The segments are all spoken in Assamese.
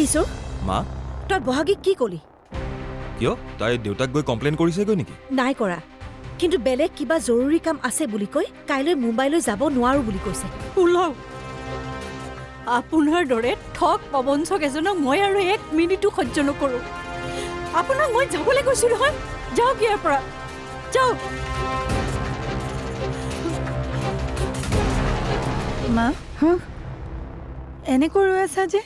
কিশোৰ মা তই বহাগীক কি কলি কিয় তাই দেউতাক গৈ কমপ্লেইন কৰিছেগৈ নেকি নাই কৰা কিন্তু বেলেগ কিবা জৰুৰী কাম আছে বুলি কৈ কাইলৈ মুম্বাইলৈ যাব নোৱাৰো বুলি কৈছে ওলাও আপোনাৰ দৰে ঠক প্ৰবঞ্চক এজনক মই আৰু 1 মিনিটো সহ্য নকৰো আপোনাক মই যাবলৈ কৈছো নহয় যাওক ইয়াৰ পৰা যাওক মা এনে কৰি আছা যে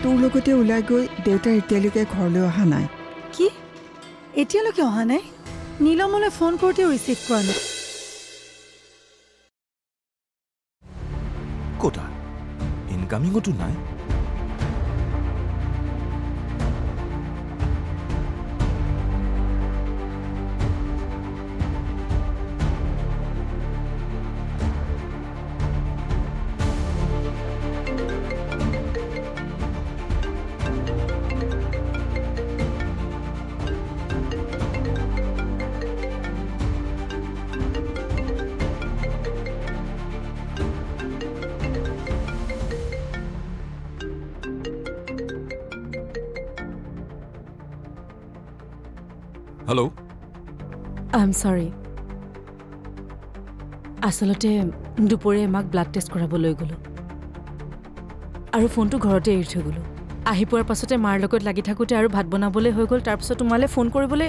তোৰ লগতে ওলাই গৈ দেউতা এতিয়ালৈকে ঘৰলৈ অহা নাই কি এতিয়ালৈকে অহা নাই নীলমলৈ ফোন কৰোঁতে ৰিচিভ কৰা নাই কোটা ইনকামিঙতো নাই হেল্ল' আই এম সৰি আসলতে দুপৰীয়া মাক ব্লাড টেষ্ট কৰাবলৈ গ'লো আৰু ফোনটো ঘৰতে এৰি থৈ গ'লো আহি পোৱাৰ পাছতে মাৰ লগত লাগি থাকোঁতে আৰু ভাত বনাবলৈ হৈ গ'ল তাৰপিছত তোমালৈ ফোন কৰিবলৈ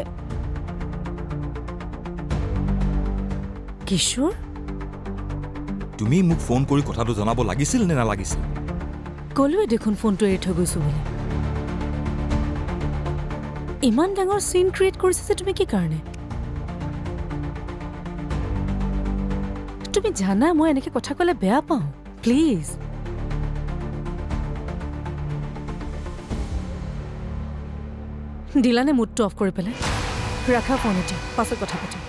কিশোৰ তুমি মোক ফোন কৰি কথাটো জনাব লাগিছিল নে নালাগিছিল ক'লোৱে দেখোন ফোনটো এৰি থৈ গৈছো বুলি ইমান ডাঙৰ সিন ক্ৰিয়েট কৰিছে যে তুমি কি কাৰণে তুমি জানা মই এনেকৈ কথা ক'লে বেয়া পাওঁ প্লিজ দিলানে মুডটো অফ কৰি পেলাই ৰাখা ফোন এতিয়া পাছত কথা পাতিম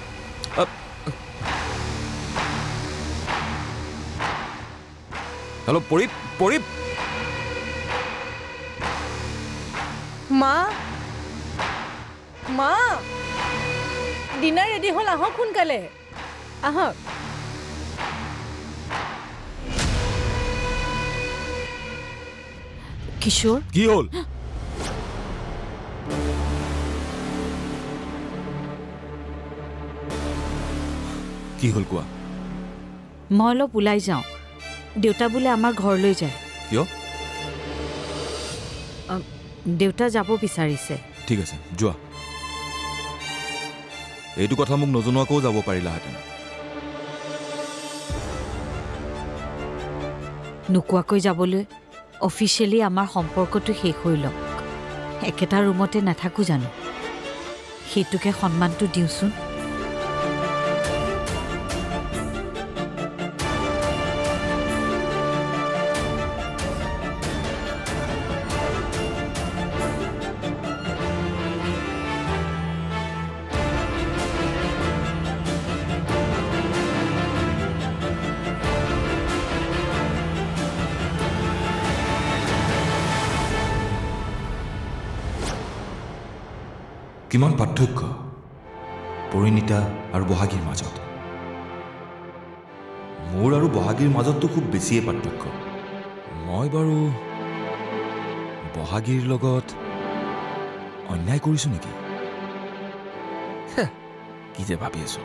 হেল্ল' পৰীপ পৰীপ মা মা ডিনাৰ ৰেডি হ'ল আহক সোনকালে আহক কিশোৰ কি হ'ল কি হ'ল কোৱা মই অলপ ওলাই যাওঁ দেউতা বোলে আমাৰ ঘৰলৈ যায় কিয় দেউতা যাব বিচাৰিছে ঠিক আছে যোৱা এইটো কথা মোক নজনোৱাকৈও যাব পাৰিলাহেঁতেন নোকোৱাকৈ যাবলৈ অফিচিয়েলি আমাৰ সম্পৰ্কটো শেষ হৈ লওক একেটা ৰুমতে নাথাকো জানো সেইটোকে সন্মানটো দিওঁচোন কিমান পাৰ্থক্য পৰিণীতা আৰু বহাগীৰ মাজত মোৰ আৰু বহাগীৰ মাজততো খুব বেছিয়ে পাৰ্থক্য মই বাৰু বহাগীৰ লগত অন্যায় কৰিছো নেকি কি যে ভাবি আছো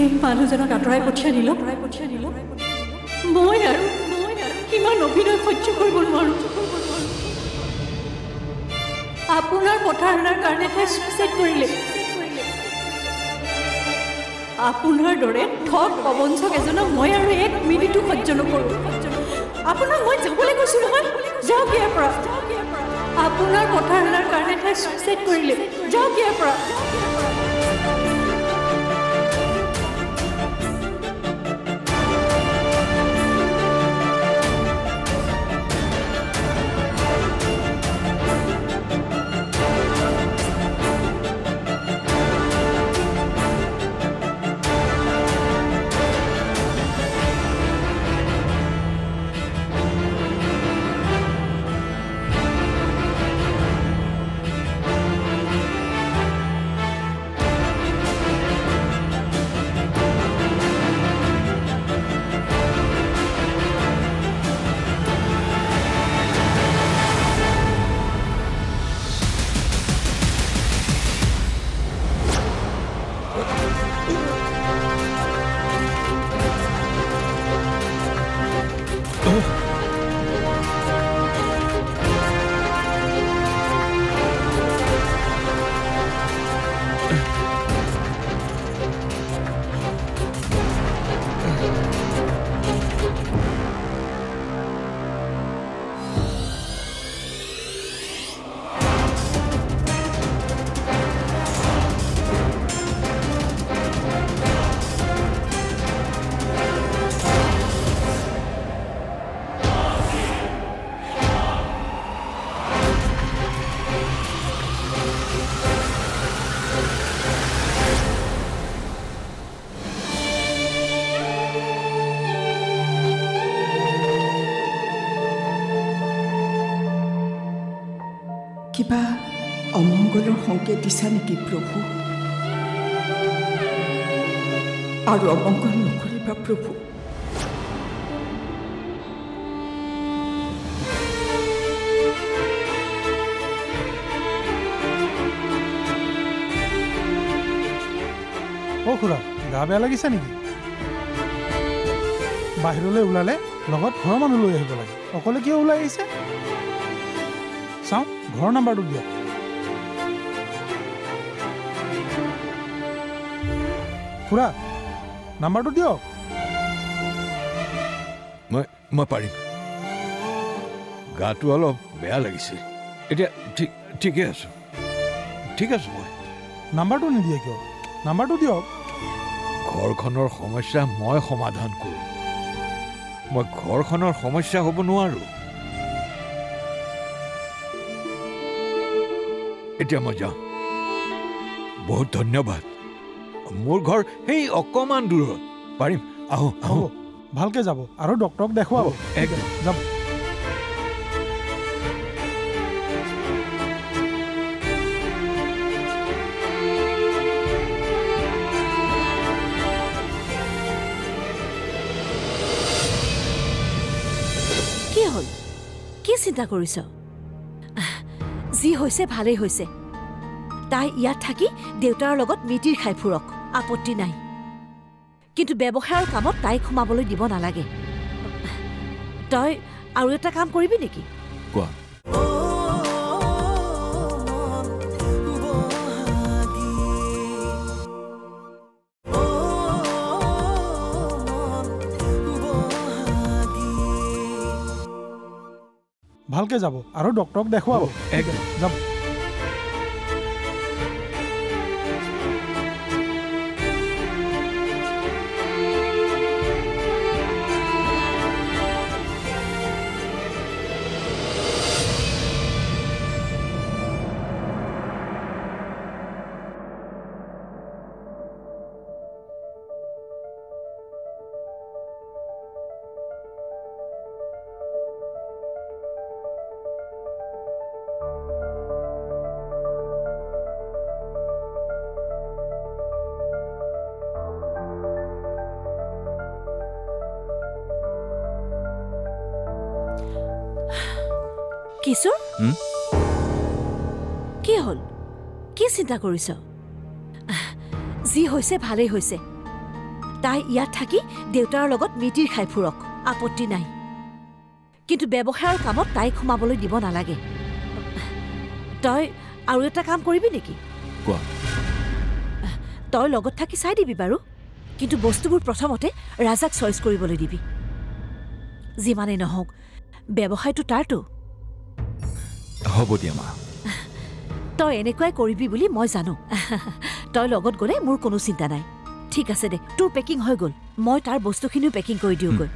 এই মানুহজনক আঁতৰাই পঠিয়াই দিলো মই আৰু কিমান অভিনয় সহ্য কৰিব নোৱাৰো আপোনাৰ প্ৰতাৰণাৰ কাৰণে তাই সুইচাইড কৰিলে আপোনাৰ দৰে ঠক প্ৰবঞ্চক এজনক মই আৰু 1 মিনিটো সহ্য নকৰো আপোনাক মই যাবলৈ কৈছো নহয় যাওক ইয়াৰ পৰা আপোনাৰ প্ৰতাৰণাৰ কাৰণে তাই ছুইচাইড কৰিলে যাওক ইয়াৰ পৰা কিবা অমংগলৰ সংকেত দিছা নেকি প্ৰভু আৰু অমংগল নকৰিবা প্ৰভু খুৰা গা বেয়া লাগিছে নেকি বাহিৰলৈ ওলালে লগত ঘৰৰ মানুহ লৈ আহিব লাগে অকলে কিয় ওলাই আহিছে চাওঁ ঘৰৰ নাম্বাৰটো দিয়ক খুৰা নাম্বাৰটো দিয়ক মই পাৰিম গাটো অলপ বেয়া লাগিছে এতিয়া ঠিকে আছো মই নাম্বাৰটো নিদিয়ে কিয় নাম্বাৰটো দিয়ক ঘৰখনৰ সমস্যা মই সমাধান কৰোঁ মই ঘৰখনৰ সমস্যা হ'ব নোৱাৰো এতিয়া মই যাওঁ বহুত ধন্যবাদ মোৰ ঘৰ সেই অকমান দূৰত পাৰিম আহো ভালকে যাব আৰু ডক্টৰক দেখুৱাব যাব কি হ'ল কি চিন্তা কৰিছ যি হৈছে ভালেই হৈছে তাই ইয়াত থাকি দেউতাৰ লগত মিতিৰ খাই ফুৰক আপত্তি নাই কিন্তু ব্যৱসায়ৰ কামত তাইক সোমাবলৈ দিব নালাগে তই আৰু এটা কাম কৰিবি নেকি কোৱা ভালকে যাব আৰু ডক্টৰক দেখুৱাব যাব কিশোৰ কি হ'ল কি চিন্তা কৰিছ যি হৈছে ভালেই হৈছে তাই ইয়াত থাকি দেউতাৰ লগত মিতিৰ খাই ফুৰক আপত্তি নাই কিন্তু ব্যৱসায়ৰ কামত তাইক সোমাবলৈ দিব নালাগে তই আৰু এটা কাম কৰিবি নেকি কোৱা তই লগত থাকি চাই দিবি বাৰু কিন্তু বস্তুবোৰ প্ৰথমতে ৰাজাক চইচ কৰিবলৈ দিবি যিমানেই নহওক ব্যৱসায়টো তাৰতো হ'ব দিয়া মা তই এনেকুৱাই কৰিবি বুলি মই জানো তই লগত গ'লে মোৰ কোনো চিন্তা নাই ঠিক আছে দে তোৰ পেকিং হৈ গ'ল মই তাৰ বস্তুখিনিও পেকিং কৰি দিওঁগৈ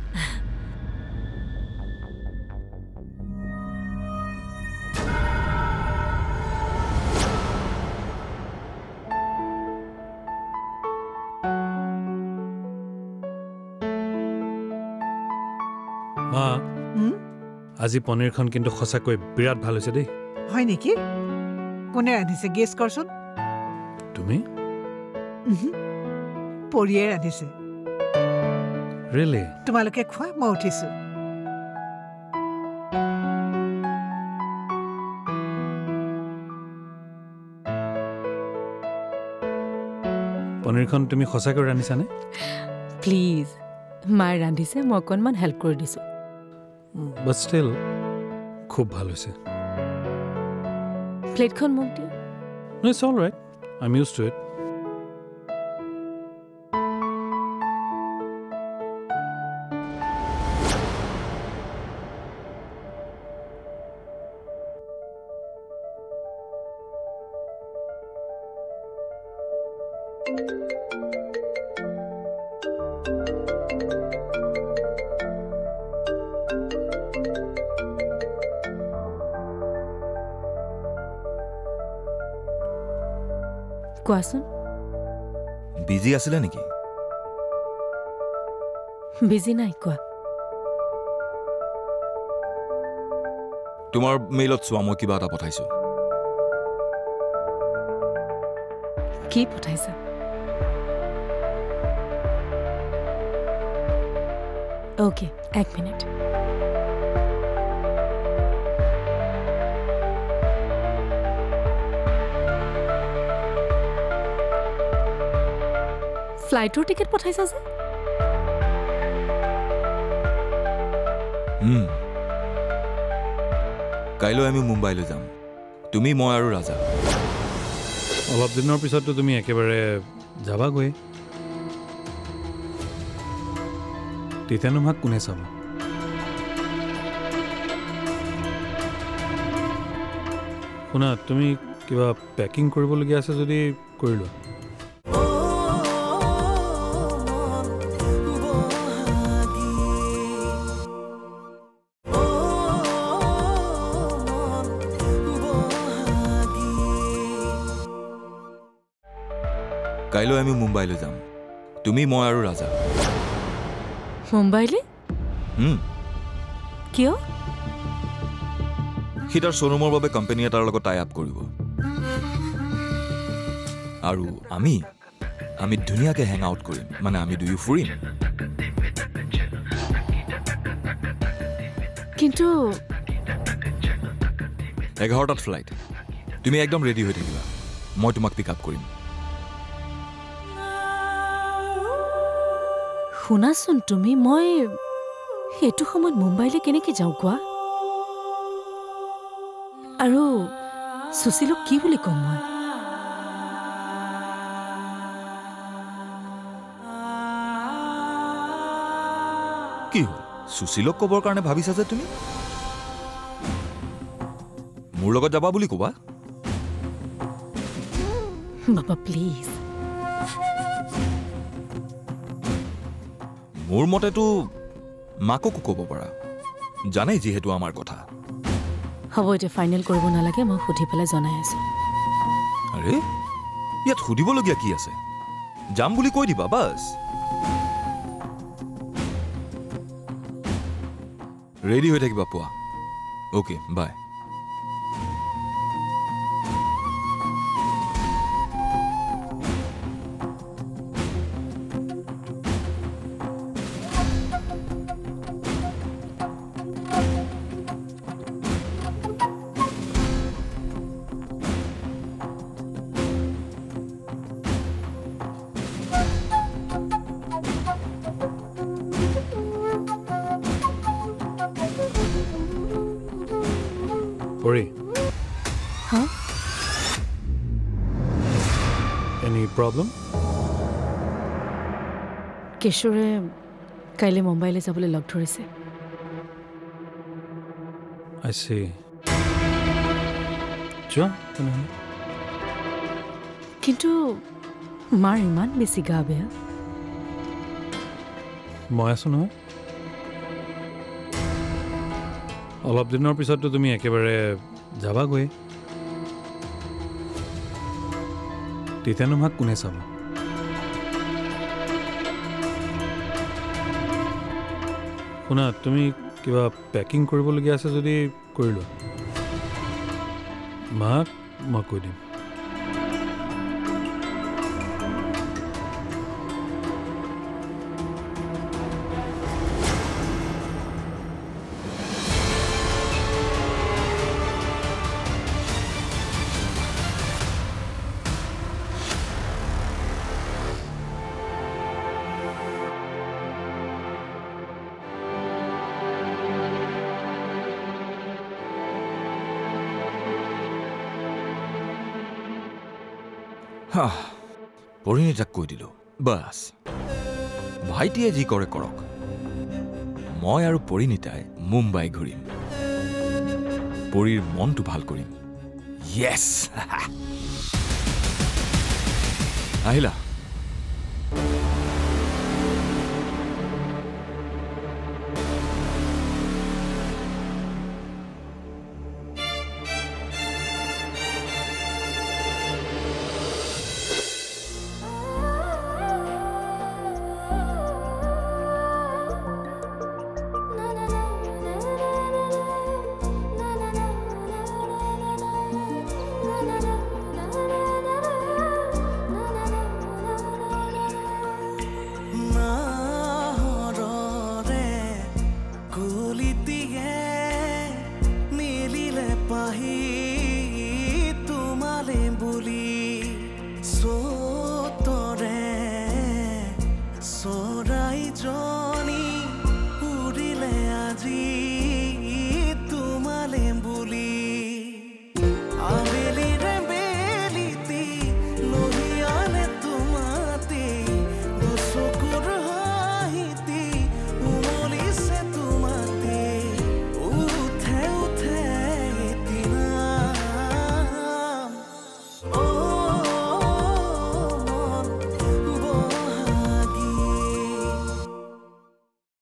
মা আজি পনীৰখন কিন্তু সঁচাকৈ বিৰাট ভাল হৈছে দেই হয় নেকি কোনে ৰান্ধিছে গেছ কৰচোন তুমি পৰিয়ে ৰান্ধিছে ৰিয়েলি তোমালোকে খোৱা মই উঠিছো পনীৰখন তুমি সঁচাকৈ ৰান্ধিছানে প্লিজ মায়ে ৰান্ধিছে মই অকণমান হেল্প কৰি দিছোঁ বাট ষ্টিল খুব ভাল হৈছে প্লেটখন মোক দিয়া No, it's all right. I'm used to it. কোৱাচোন বিজি আছিলে নেকি বিজি নাই কোৱা তোমাৰ মেইলত চোৱা মই কিবা এটা পঠাইছো কি পঠাইছা ওকে এক মিনিট ফ্লাইটৰ টিকেট পঠাইছা যে কাইলৈ আমি মুম্বাইলৈ যাম তুমি মই আৰু ৰাজা অলপ দিনৰ পিছততো তুমি একেবাৰে যাবাগৈ তেতিয়ানো মাক কোনে চাব শুনা তুমি কিবা পেকিং কৰিবলগীয়া আছে যদি কৰি লোৱা কাইলৈ আমি মুম্বাইলৈ যাম তুমি মই আৰু ৰাজা মুম্বাইলৈ কিয় সি তাৰ শ্ব'ৰুমৰ বাবে কোম্পানী এটাৰ লগত টাই আপ কৰিব আৰু আমি ধুনীয়াকৈ হেং আউট কৰিম মানে আমি দুয়ো ফুৰিম কিন্তু 11টাত ফ্লাইট তুমি একদম ৰেডি হৈ থাকিবা মই তোমাক পিক আপ কৰিম শুনাচোন তুমি মই সেইটো সময়ত মুম্বাইলৈ কেনেকৈ যাওঁ কোৱা আৰু সুশীলক কি বুলি ক'ম মই কি হ'ল সুশীলক ক'বৰ কাৰণে ভাবিছা যে তুমি মোৰ লগত যাবা বুলি ক'বা বাবা প্লিজ মোৰ মতেতো মাককো ক'ব পাৰা জানেই যিহেতু আমাৰ কথা হ'ব এতিয়া ফাইনেল কৰিব নালাগে মই সুধি পেলাই জনাই আছোঁ আৰে ইয়াত সুধিবলগীয়া কি আছে যাম বুলি কৈ দিবা বাছ ৰেডি হৈ থাকিবা পোৱা okay bye Ori. Huh? Any problem? কিশোৰে কাইলৈ মুম্বাইলৈ যাবলৈ লগ ধৰিছে I see. যোৱা তেনেহ'লে। কিন্তু মাৰ ইমান বেছি গা বেয়া। মই আছোঁ নহয়। অলপ দিনৰ পিছততো তুমি একেবাৰে যাবাগৈ। তেতিয়ানো মাক কোনে চাব? শুনা, তুমি কিবা পেকিং কৰিবলগীয়া আছে যদি কৰি লোৱা। মাক মই কৈ দিম। পৰিণীতাক কৈ দিলোঁ, বাছ ভাইটিয়ে যি কৰে কৰক। মই আৰু পৰিণীতাই মুম্বাই ঘূৰিম, পৰীৰ মনটো ভাল কৰিম। য়েছ আহিলা।